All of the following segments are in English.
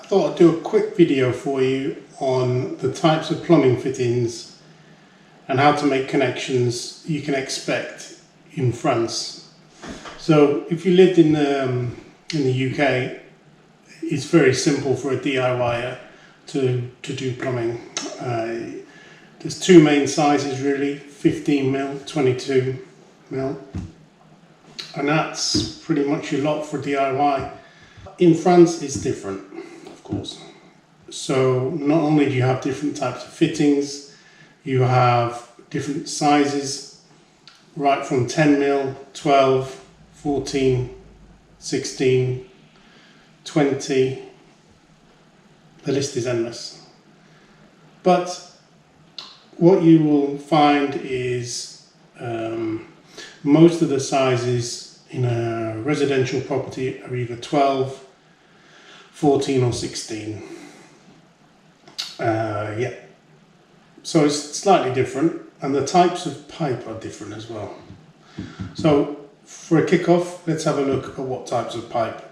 thought I'd do a quick video for you on the types of plumbing fittings and how to make connections you can expect in France. So if you lived in the UK, it's very simple for a DIYer to do plumbing. There's two main sizes really, 15mm, 22mm, and that's pretty much your lot for DIY. In France it's different, of course. So not only do you have different types of fittings, you have different sizes, right from 10mm, 12, 14, 16, 20, the list is endless. But what you will find is most of the sizes in a residential property are either 12, 14 or 16. Yeah, so it's slightly different, and the types of pipe are different as well. So for a kick-off, let's have a look at what types of pipe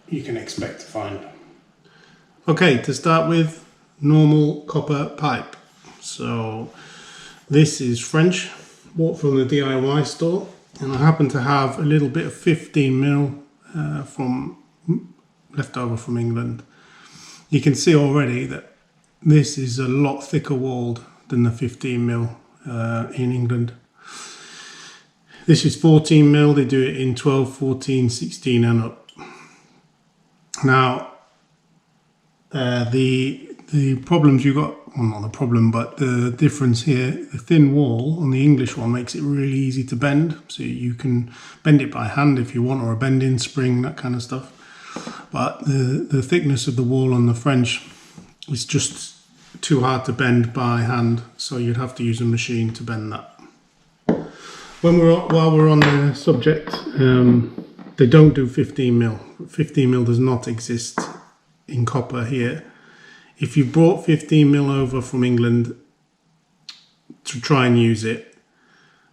you can expect to find. Okay, to start with, normal copper pipe. So this is French, bought from the D.I.Y store, and I happen to have a little bit of 15mm from left over from England. You can see already that this is a lot thicker walled than the 15mm in England. This is 14mm, they do it in 12, 14, 16 and up. Now, the problems you got, well not the problem, but the difference here, the thin wall on the English one makes it really easy to bend. So you can bend it by hand if you want, or a bend-in spring, that kind of stuff. But the thickness of the wall on the French is just too hard to bend by hand, so you'd have to use a machine to bend that. While we're on the subject, they don't do 15mm. 15mm does not exist in copper here. If you brought 15mm over from England to try and use it,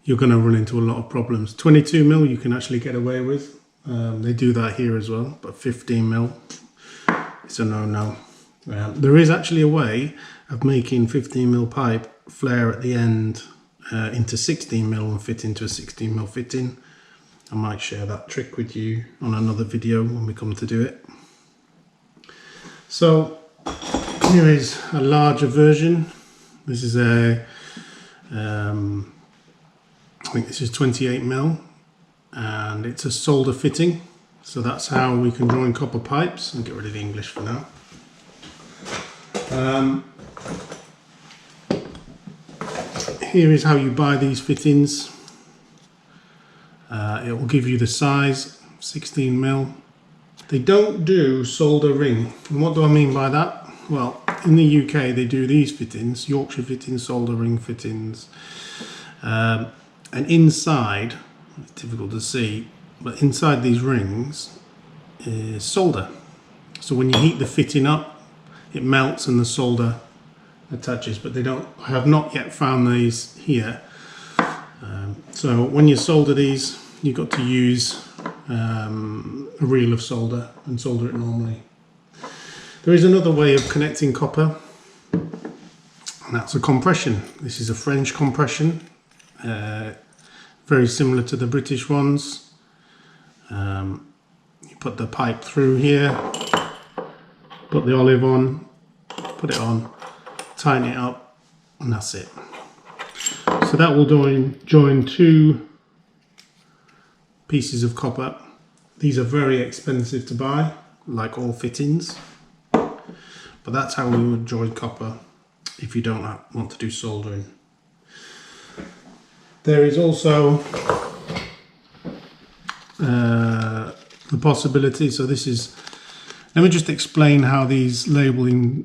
you're going to run into a lot of problems. 22mm you can actually get away with. They do that here as well, but 15mm, it's a no-no. There is actually a way of making 15mm pipe flare at the end into 16mm and fit into a 16mm fitting. I might share that trick with you on another video when we come to do it. So here is a larger version. This is a, I think this is 28mm, and it's a solder fitting. So that's how we can join copper pipes. I'll get rid of the English for now. Here is how you buy these fittings. It will give you the size, 16mm. They don't do solder ring. And what do I mean by that? Well, in the UK they do these fittings, Yorkshire fittings, solder ring fittings. And inside, it's difficult to see, but inside these rings is solder. So when you heat the fitting up, it melts and the solder attaches, but they don't. I have not yet found these here. So when you solder these, you've got to use a reel of solder and solder it normally. There is another way of connecting copper, and that's a compression. This is a French compression, very similar to the British ones. You put the pipe through here, put the olive on, put it on, tighten it up, and that's it. So that will join two pieces of copper. These are very expensive to buy, like all fittings, but that's how we would join copper if you don't want to do soldering. There is also the possibility, so this is, let me just explain how these labeling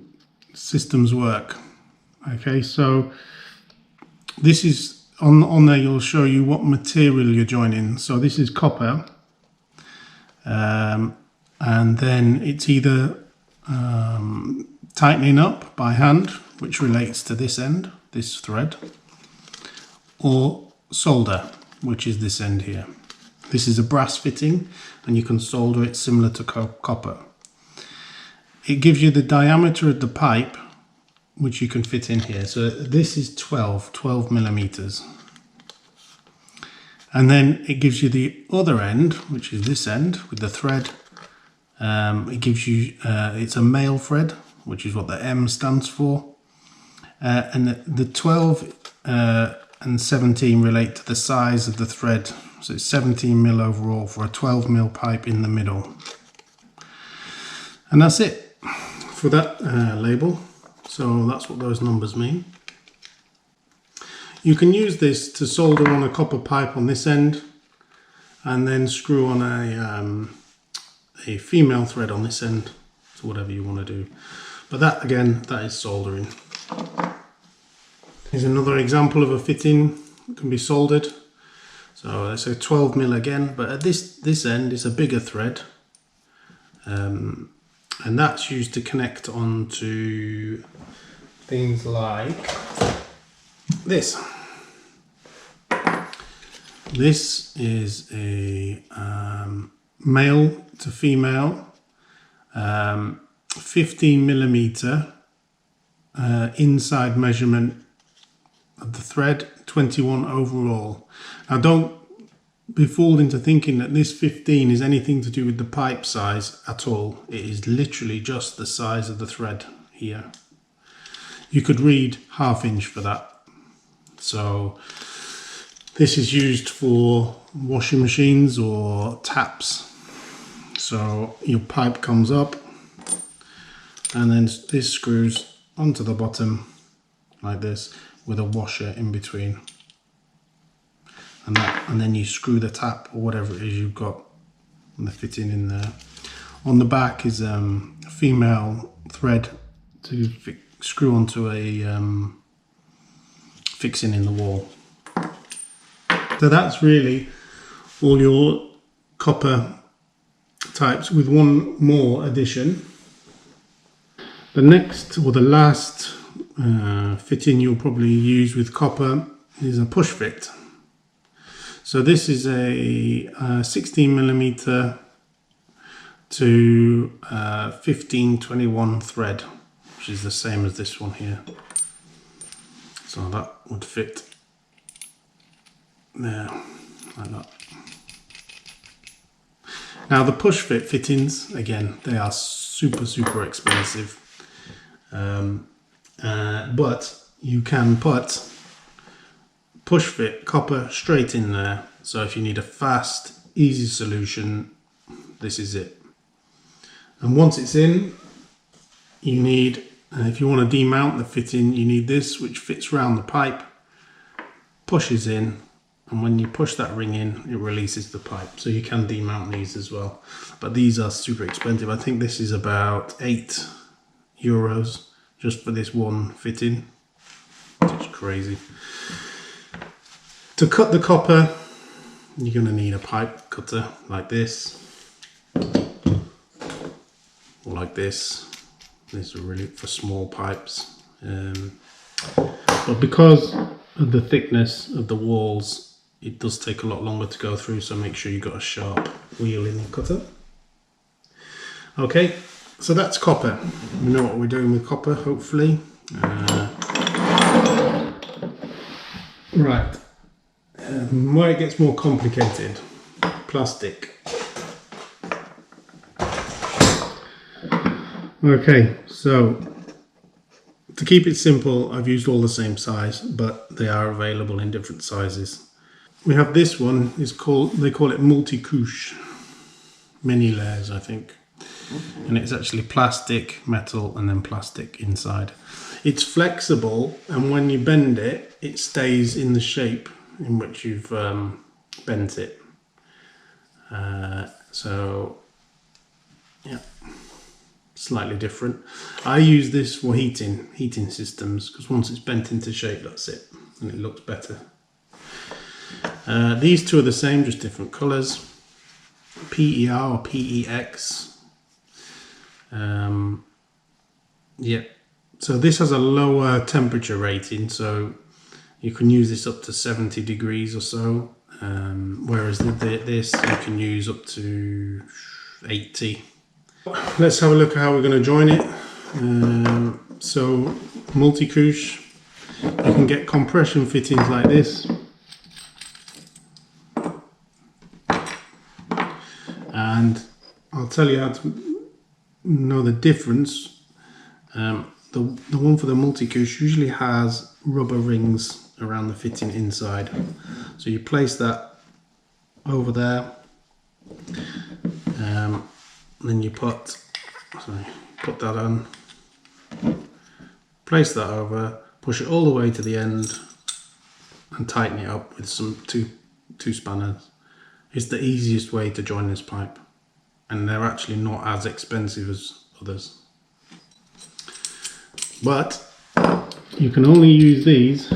systems work. Okay, so this is on there, you'll show you what material you're joining. So this is copper, and then it's either tightening up by hand, which relates to this end, this thread, or solder, which is this end here. This is a brass fitting, and you can solder it similar to copper. it gives you the diameter of the pipe, which you can fit in here. So this is 12 millimeters. And then it gives you the other end, which is this end with the thread. It gives you, it's a male thread, which is what the M stands for. And the 12 and 17 relate to the size of the thread. So it's 17 mil overall for a 12 mil pipe in the middle. And that's it for that label. So that's what those numbers mean. You can use this to solder on a copper pipe on this end and then screw on a female thread on this end, so whatever you want to do. But that, again, that is soldering. Here's another example of a fitting that can be soldered. So it's a 12 mil again, but at this end is a bigger thread. And that's used to connect onto things like this. This is a male to female 15 millimeter inside measurement of the thread, 21 overall. Now don't be fooled into thinking that this 15 is anything to do with the pipe size at all. It is literally just the size of the thread here. You could read 1/2 inch for that. So this is used for washing machines or taps. So your pipe comes up and then this screws onto the bottom like this with a washer in between. And then you screw the tap or whatever it is you've got and the fitting in there. On the back is a female thread to screw onto a fixing in the wall. So that's really all your copper types, with one more addition. The next or the last fitting you'll probably use with copper is a push fit. So this is a 16 millimeter to 1521 thread, which is the same as this one here. So that would fit there, like that. Now the push fit fittings, again, they are super expensive, but you can put push fit copper straight in there. So if you need a fast, easy solution, this is it. And once it's in, you need, if you want to demount the fitting, you need this, which fits around the pipe, pushes in, and when you push that ring in, it releases the pipe. So you can demount these as well. But these are super expensive. I think this is about €8 just for this one fitting, which is crazy. To cut the copper, you're going to need a pipe cutter like this, or like this. These are really for small pipes. But because of the thickness of the walls, it does take a lot longer to go through, so make sure you've got a sharp wheel in the cutter. Okay, so that's copper. We know what we're doing with copper, hopefully. Right. Where it gets more complicated, plastic. Okay, so to keep it simple, I've used all the same size, but they are available in different sizes. We have this one, is called, they call it Multicouche, many layers I think. And it's actually plastic, metal, and then plastic inside. It's flexible, and when you bend it, it stays in the shape in which you've bent it. So yeah, slightly different. I use this for heating systems, because once it's bent into shape, that's it, and it looks better. These two are the same, just different colours. PER or PEX. Yeah, so this has a lower temperature rating, so you can use this up to 70 degrees or so, whereas this you can use up to 80. Let's have a look at how we're going to join it. So multi-couche, you can get compression fittings like this, and I'll tell you how to know the difference. The one for the multi-couche usually has rubber rings around the fitting inside, so you place that over there, then you put that on, place that over, push it all the way to the end and tighten it up with some two spanners. It's the easiest way to join this pipe, and they're actually not as expensive as others. But you can only use these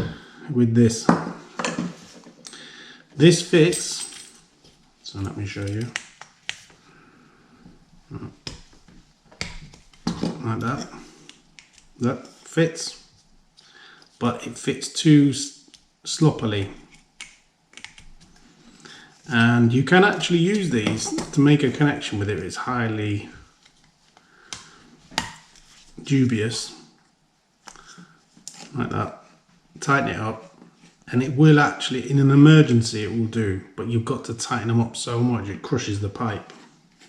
with this. This fits, so let me show you. Like that. That fits, but it fits too sloppily. And you can actually use these to make a connection with it. It's highly dubious. Like that. Tighten it up, and it will actually, in an emergency it will do, but you've got to tighten them up so much it crushes the pipe,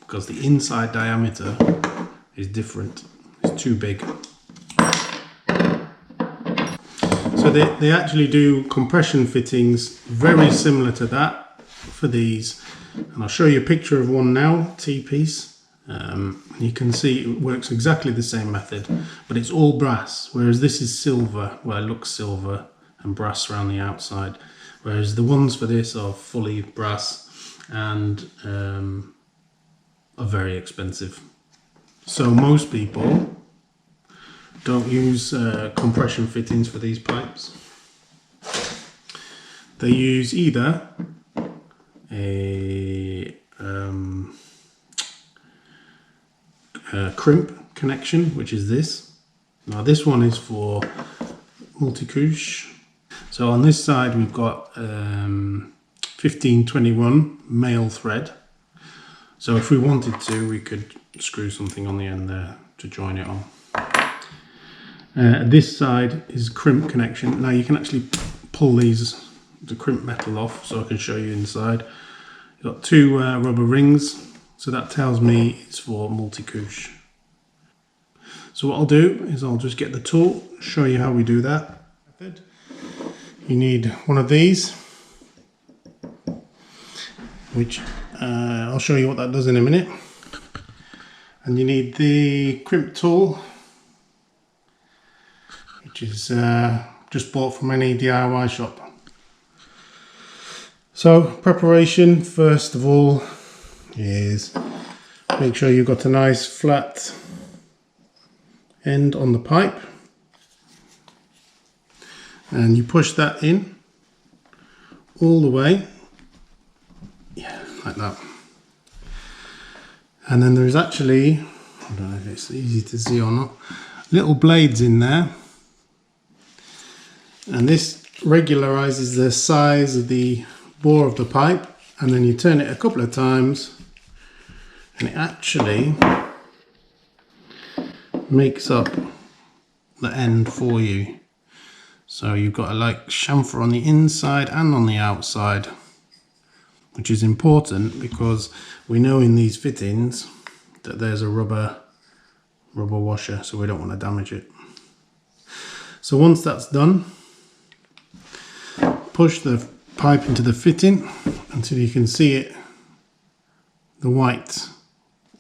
because the inside diameter is different. It's too big. So they actually do compression fittings very similar to that for these, and I'll show you a picture of one now, T-piece. You can see it works exactly the same method, but it's all brass, whereas this is silver. Well, it looks silver and brass around the outside, whereas the ones for this are fully brass and are very expensive. So most people don't use compression fittings for these pipes. They use either a crimp connection, which is this. Now this one is for multi-couche. So on this side we've got 1521 male thread. So if we wanted to, we could screw something on the end there to join it on. This side is crimp connection. Now you can actually pull the crimp metal off, so I can show you inside. You've got two rubber rings, so that tells me it's for multi-couche. So what I'll do is I'll just get the tool, show you how we do that. You need one of these, which I'll show you what that does in a minute. And you need the crimp tool, which is just bought from any DIY shop. So preparation, first of all, is make sure you've got a nice flat end on the pipe, and you push that in all the way, yeah, like that. And then there's actually, I don't know if it's easy to see or not, little blades in there, and this regularizes the size of the bore of the pipe, and then you turn it a couple of times and it actually makes up the end for you. So you've got a like chamfer on the inside and on the outside, which is important because we know in these fittings that there's a rubber washer, so we don't want to damage it. So once that's done, push the pipe into the fitting until you can see it, the white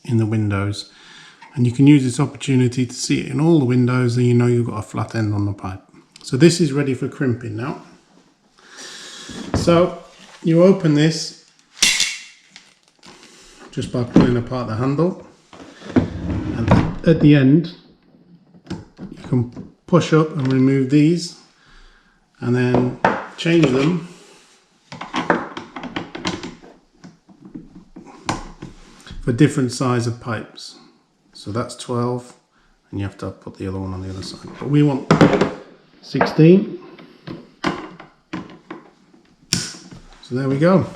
in the windows, and you can use this opportunity to see it in all the windows, and you know you've got a flat end on the pipe. So this is ready for crimping now. So you open this just by pulling apart the handle, and at the end you can push up and remove these and then change them for different size of pipes. So that's 12, and you have to put the other one on the other side, but we want 16. So there we go.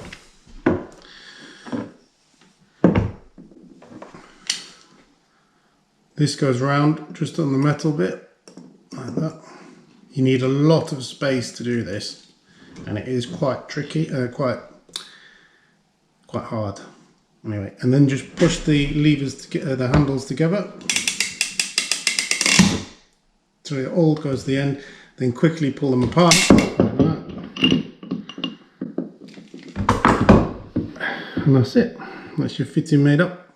This goes round just on the metal bit, like that. You need a lot of space to do this, and it is quite tricky, quite hard. Anyway, and then just push the levers, the handles together, so it all goes to the end. Then quickly pull them apart, like that. And that's it. That's your fitting made up.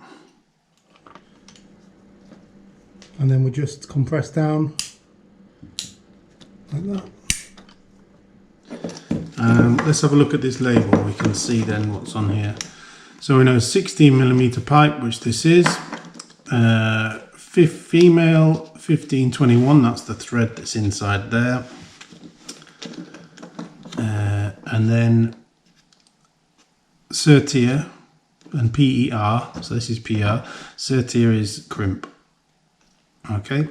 And then we just compress down like that. Let's have a look at this label. We can see then what's on here. So we know 16mm pipe, which this is. Female 1521, that's the thread that's inside there. And then Sertier and PER, so this is PER. Sertier is Crimp. Okay.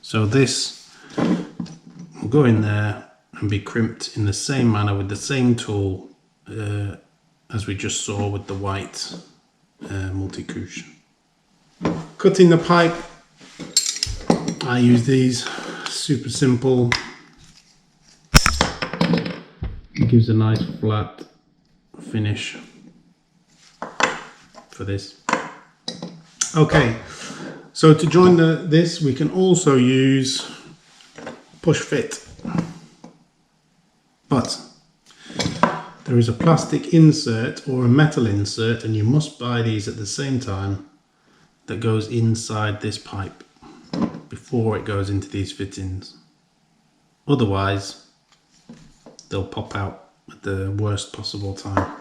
So this will go in there and be crimped in the same manner with the same tool as we just saw with the white multicouche. Cutting the pipe, I use these, super simple. It gives a nice flat finish for this. Okay, so to join this we can also use push fit, but there is a plastic insert or a metal insert, and you must buy these at the same time, that goes inside this pipe before it goes into these fittings. Otherwise they'll pop out at the worst possible time,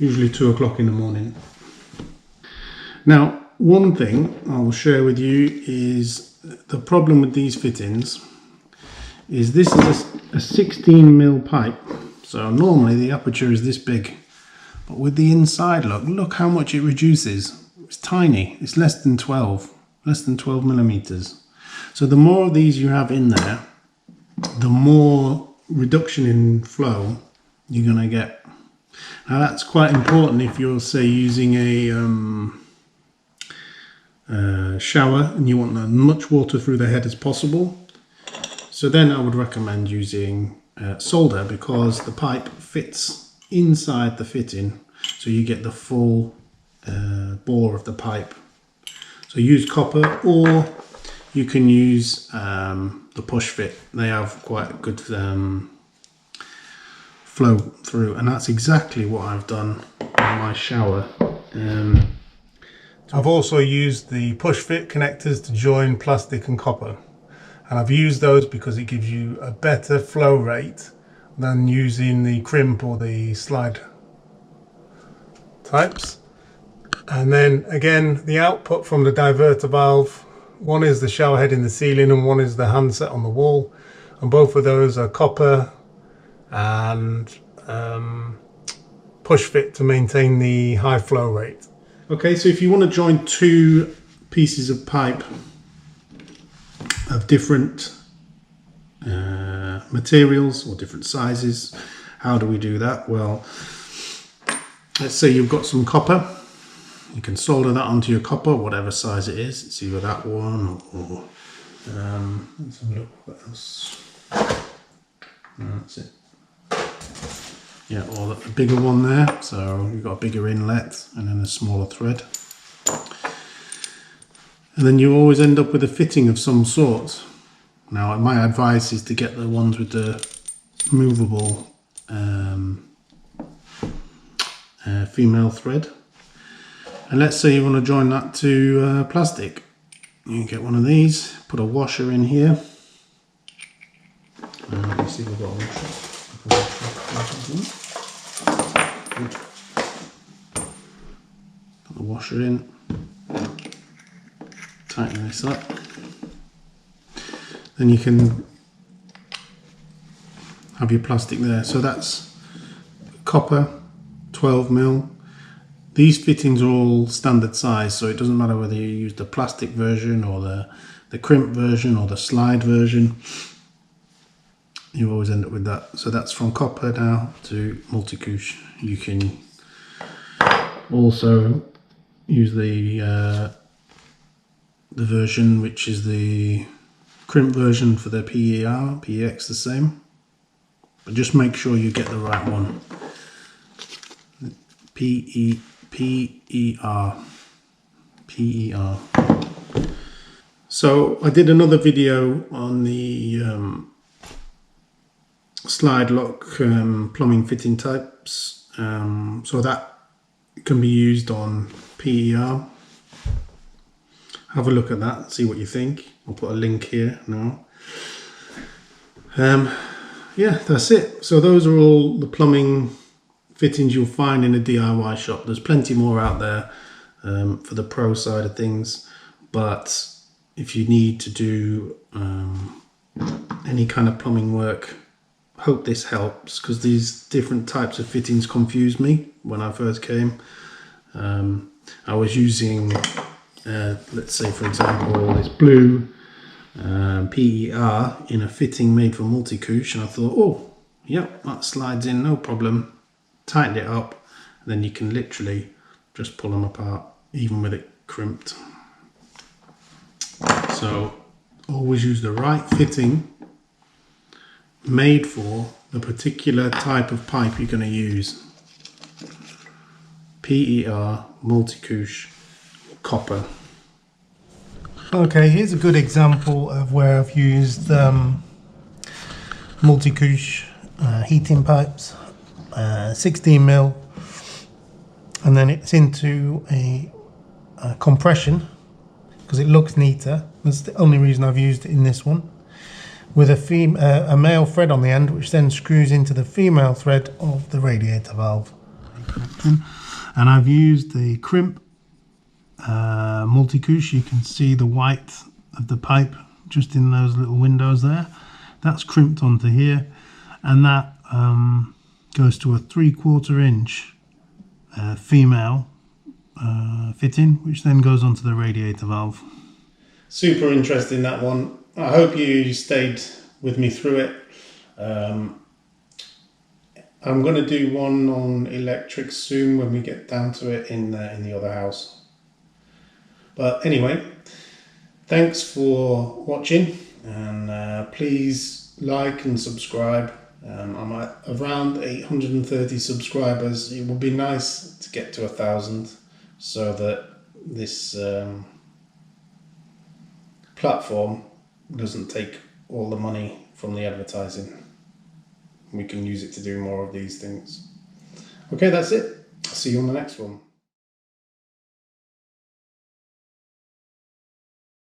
usually 2 o'clock in the morning. Now, one thing I will share with you is the problem with these fittings is this is a 16mm pipe. So normally the aperture is this big, but with the inside look how much it reduces. It's tiny, it's less than 12 millimeters. So the more of these you have in there, the more reduction in flow you're gonna get. Now that's quite important if you're, say, using a shower and you want as much water through the head as possible. So then I would recommend using solder, because the pipe fits inside the fitting, so you get the full bore of the pipe. So use copper, or you can use the push fit. They have quite a good flow through, and that's exactly what I've done in my shower. I've also used the push fit connectors to join plastic and copper, and I've used those because it gives you a better flow rate than using the crimp or the slide types. And then again, the output from the diverter valve, one is the shower head in the ceiling and one is the handset on the wall, and both of those are copper and push fit to maintain the high flow rate. Okay, so if you want to join 2 pieces of pipe of different materials or different sizes, how do we do that? Well, let's say you've got some copper. You can solder that onto your copper, whatever size it is. It's either that one or let's have a look what else. That's it. Yeah, or the bigger one there. So you've got a bigger inlet and then a smaller thread. And then you always end up with a fitting of some sort. Now, my advice is to get the ones with the movable female thread. And let's say you want to join that to plastic. You can get one of these, put a washer in here. Let me see if we've got a washer. Put the washer in, tighten this up. Then you can have your plastic there. So that's copper, 12mm. These fittings are all standard size, so it doesn't matter whether you use the plastic version or the crimp version or the slide version. You always end up with that. So that's from copper now to multicouche. You can also use the the version which is the Crimp version for their PER, PEX the same. But just make sure you get the right one. PER. So I did another video on the slide lock plumbing fitting types, so that can be used on PER. Have a look at that, see what you think. I'll put a link here now. Yeah, that's it. So those are all the plumbing fittings you'll find in a DIY shop. There's plenty more out there for the pro side of things, but if you need to do any kind of plumbing work, hope this helps, because these different types of fittings confused me when I first came. I was using let's say for example this blue PER in a fitting made for Multicouche, and I thought, oh yep, that slides in no problem. Tightened it up, and then you can literally just pull them apart even with it crimped. So always use the right fitting made for the particular type of pipe you're going to use. PER, Multicouche, copper. Okay, here's a good example of where I've used Multicouche heating pipes, 16mm, and then it's into a compression because it looks neater. That's the only reason I've used it in this one, with a male thread on the end, which then screws into the female thread of the radiator valve. And I've used the Crimp Multicouche. You can see the white of the pipe just in those little windows there. That's crimped onto here, and that goes to a 3/4 inch female fitting, which then goes onto the radiator valve. Super interesting, that one. I hope you stayed with me through it. I'm going to do one on electric soon when we get down to it in the other house. But anyway, thanks for watching, and please like and subscribe. I'm at around 830 subscribers. It would be nice to get to 1,000 so that this platform doesn't take all the money from the advertising. We can use it to do more of these things. Okay, that's it. See you on the next one.